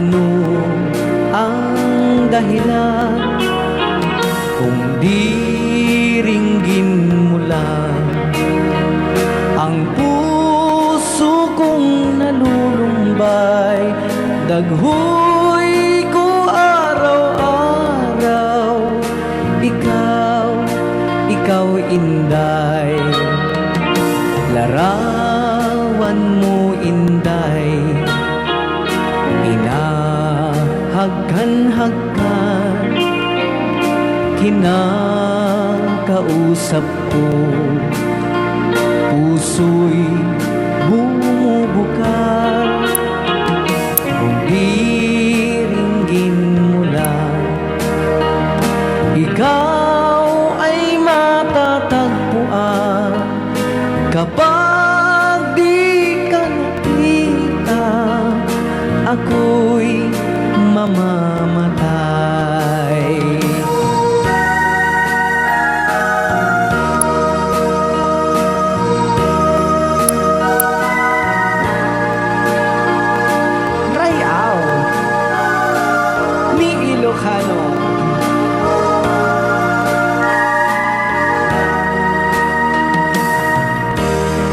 Ano ang dahilan kung di ringgin mo lang ang puso kong nalulumbay? Daghoy ko araw-araw, ikaw inday. Larawan mo inday, inahagkan-hagkan, kinakausap ko, puso'y bumubukas. Kung di ringgin mo lang, ikaw ay matatagpuan. Kapag di ka nakita, ako'y mamamatay. Rayaw ni Ilocano.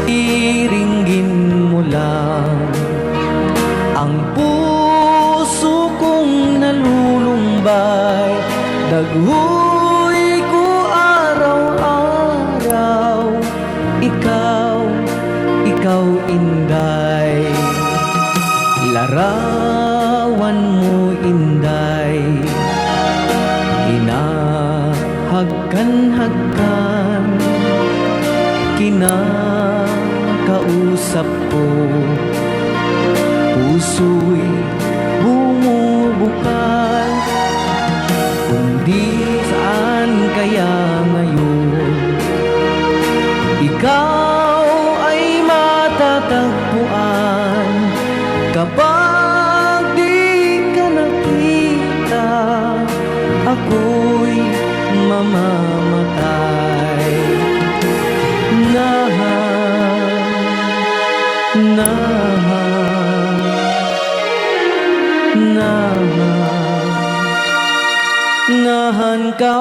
Iringgin mo lang ang puso kong nalulumbay. Daghoy ko araw-araw, ikaw inday. Larawan mo inday, inahagkan-hagkan, kinakausap ko, puso'y bumubukas. Kundi saan kaya ngayon ikaw ay matatagpuan? Kapag di ka nakita, ako'y mamamatay. Nahan ka